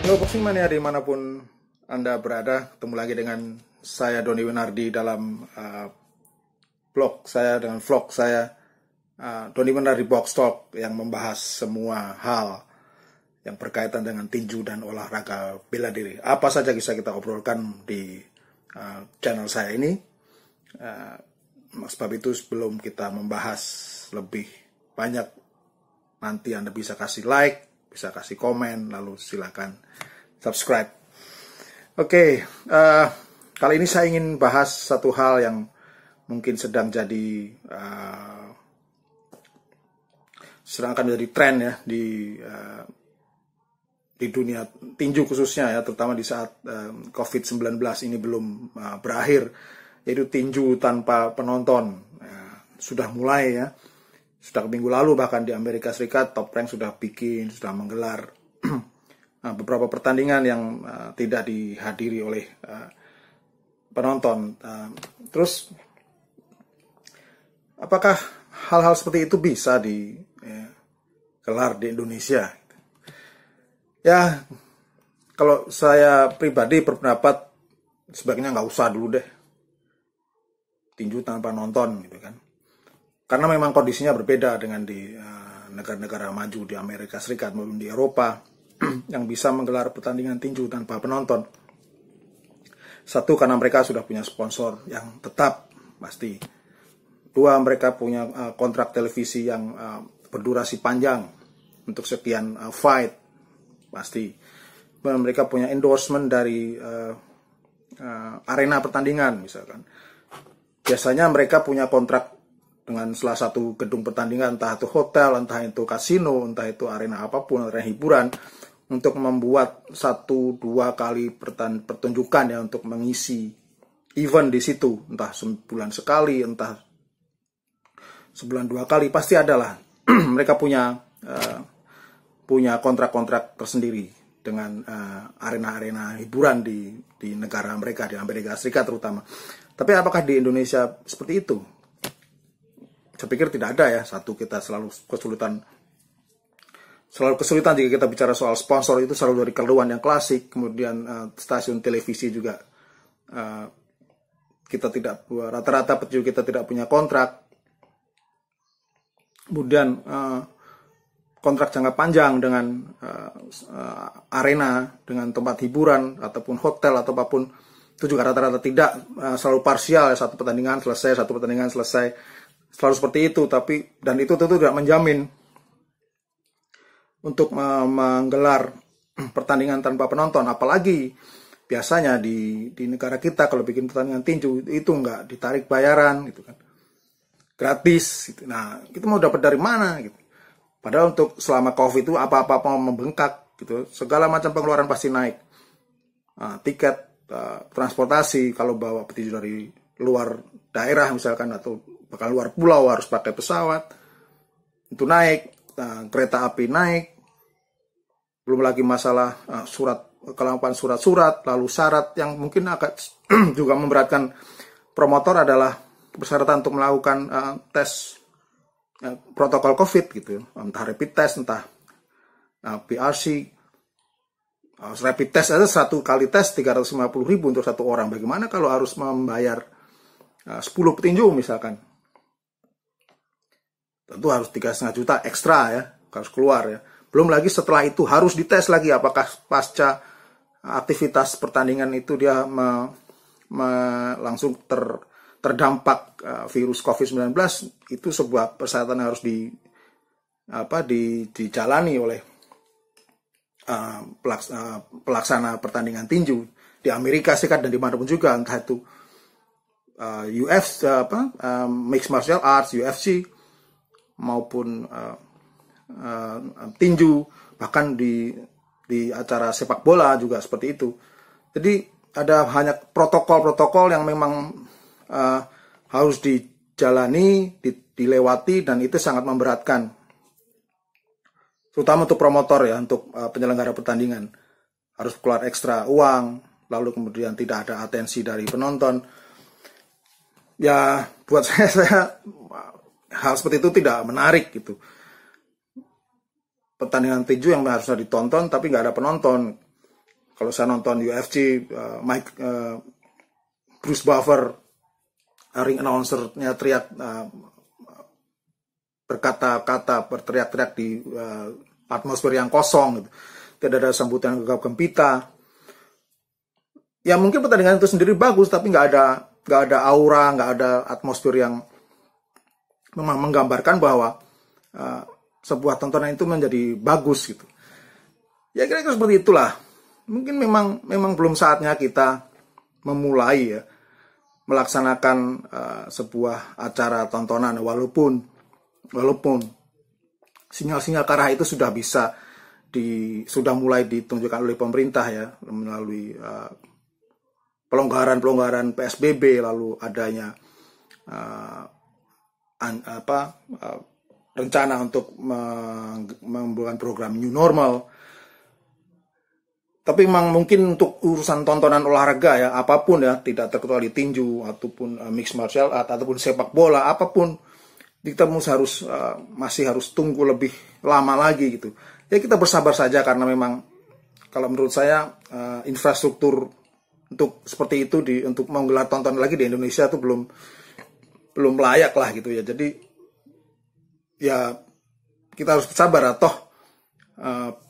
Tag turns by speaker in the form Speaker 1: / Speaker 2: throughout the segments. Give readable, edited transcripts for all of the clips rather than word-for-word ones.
Speaker 1: Halo Boxing Mania dimanapun Anda berada, ketemu lagi dengan saya Doni Winardi dalam vlog saya Doni Winardi Box Talk yang membahas semua hal yang berkaitan dengan tinju dan olahraga bela diri. Apa saja bisa kita obrolkan di channel saya ini. Sebab itu sebelum kita membahas lebih banyak, nanti Anda bisa kasih like, bisa kasih komen, lalu silakan subscribe. Oke, kali ini saya ingin bahas satu hal yang mungkin sedang akan menjadi tren ya di dunia tinju khususnya ya, terutama di saat COVID-19 ini belum berakhir, yaitu tinju tanpa penonton. Sudah mulai ya. Sudah minggu lalu bahkan di Amerika Serikat Top Rank sudah menggelar beberapa pertandingan yang tidak dihadiri oleh penonton. Terus apakah hal-hal seperti itu bisa digelar di Indonesia? Ya, kalau saya pribadi berpendapat sebaiknya nggak usah dulu deh tinju tanpa nonton gitu kan. Karena memang kondisinya berbeda dengan di negara-negara maju di Amerika Serikat maupun di Eropa yang bisa menggelar pertandingan tinju tanpa penonton. Satu, karena mereka sudah punya sponsor yang tetap pasti. Dua, mereka punya kontrak televisi yang berdurasi panjang untuk sekian fight pasti. Dan mereka punya endorsement dari arena pertandingan misalkan. Biasanya mereka punya kontrak dengan salah satu gedung pertandingan, entah itu hotel, entah itu kasino, entah itu arena apapun, arena hiburan, untuk membuat 1-2 kali pertunjukan ya, untuk mengisi event di situ, entah sebulan sekali, entah sebulan 2 kali, pasti adalah mereka punya kontrak-kontrak tersendiri dengan arena-arena hiburan di negara mereka, di Amerika Serikat terutama. Tapi apakah di Indonesia seperti itu? Saya pikir tidak ada ya. Satu, kita selalu kesulitan jika kita bicara soal sponsor, itu selalu dari keluhan yang klasik. Kemudian stasiun televisi juga kita tidak, rata-rata petinju kita tidak punya kontrak. Kemudian kontrak jangka panjang dengan arena, dengan tempat hiburan ataupun hotel atau apapun, itu juga rata-rata tidak, selalu parsial ya, satu pertandingan selesai. Selalu seperti itu, dan itu tentu tidak menjamin untuk menggelar pertandingan tanpa penonton. Apalagi biasanya di negara kita kalau bikin pertandingan tinju itu nggak ditarik bayaran gitu kan, gratis gitu. Nah, kita mau dapat dari mana gitu? Padahal untuk selama COVID itu apa-apa mau membengkak gitu, segala macam pengeluaran pasti naik. Tiket, transportasi kalau bawa petinju dari luar daerah misalkan, atau bahkan luar pulau harus pakai pesawat, itu naik, kereta api naik, belum lagi masalah kelengkapan surat-surat, lalu syarat yang mungkin agak juga memberatkan promotor adalah persyaratan untuk melakukan tes protokol COVID gitu, entah rapid test, entah PRC. Rapid test aja satu kali tes 350.000 untuk satu orang. Bagaimana kalau harus membayar 10 petinju misalkan? Tentu harus 3,5 juta ekstra ya, harus keluar ya. Belum lagi setelah itu harus dites lagi apakah pasca aktivitas pertandingan itu dia langsung terdampak virus COVID-19. Itu sebuah persyaratan yang harus dijalani oleh pelaksana pertandingan tinju di Amerika Serikat dan dimanapun juga, entah itu UFC, Mixed Martial Arts, UFC, maupun tinju, bahkan di acara sepak bola juga seperti itu. Jadi ada hanya protokol-protokol yang memang harus dijalani, dilewati, dan itu sangat memberatkan, terutama untuk promotor ya, untuk penyelenggara pertandingan harus keluar ekstra uang, lalu kemudian tidak ada atensi dari penonton. Ya buat saya hal seperti itu tidak menarik gitu. Pertandingan tinju yang harusnya ditonton tapi nggak ada penonton. Kalau saya nonton UFC, Bruce Buffer, ring announcer-nya teriak, berkata-kata, berteriak-teriak di atmosfer yang kosong gitu. Tidak ada sambutan gegap gempita. Ya mungkin pertandingan itu sendiri bagus, tapi nggak ada aura, nggak ada atmosfer yang memang menggambarkan bahwa sebuah tontonan itu menjadi bagus gitu. Ya kira-kira seperti itulah. Mungkin memang belum saatnya kita memulai ya melaksanakan sebuah acara tontonan, walaupun sinyal-sinyal ke arah itu sudah mulai ditunjukkan oleh pemerintah ya, melalui pelonggaran PSBB, lalu adanya rencana untuk membuat program new normal. Tapi memang mungkin untuk urusan tontonan olahraga ya, apapun ya, tidak terkecuali tinju ataupun mixed martial art ataupun sepak bola, apapun kita masih harus tunggu lebih lama lagi gitu. Ya kita bersabar saja, karena memang kalau menurut saya infrastruktur untuk seperti itu untuk menggelar tontonan lagi di Indonesia itu belum layak lah gitu ya. Jadi ya kita harus bersabar, atau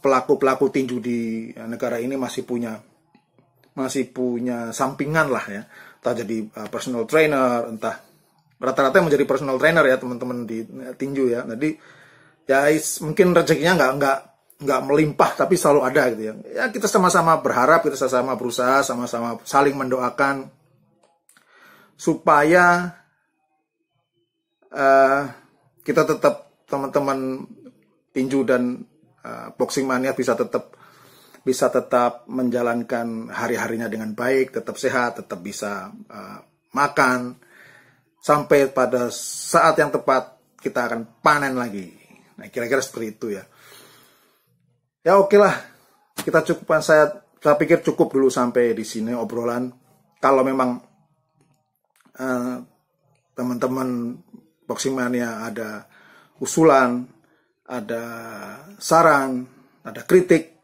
Speaker 1: pelaku tinju di negara ini masih punya sampingan lah ya, entah jadi personal trainer, entah rata-rata menjadi personal trainer ya teman-teman di tinju ya. Jadi ya mungkin rezekinya nggak melimpah, tapi selalu ada gitu ya. Ya kita sama-sama berharap, kita sama-sama berusaha, sama-sama saling mendoakan supaya kita tetap, teman-teman tinju dan boxing mania bisa tetap menjalankan hari-harinya dengan baik, tetap sehat, tetap bisa makan, sampai pada saat yang tepat kita akan panen lagi. Nah, kira-kira seperti itu ya. Ya oke lah, kita cukupkan, saya pikir cukup dulu sampai di sini obrolan. Kalau memang teman-teman boxing mania ada usulan, ada saran, ada kritik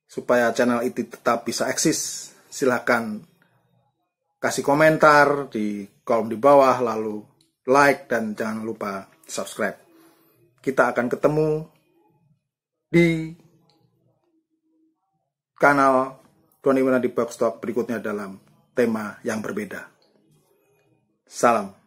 Speaker 1: supaya channel itu tetap bisa eksis, silahkan kasih komentar di kolom di bawah, lalu like, dan jangan lupa subscribe. Kita akan ketemu di kanal Tony Winardi Box Talk berikutnya dalam tema yang berbeda. Salam.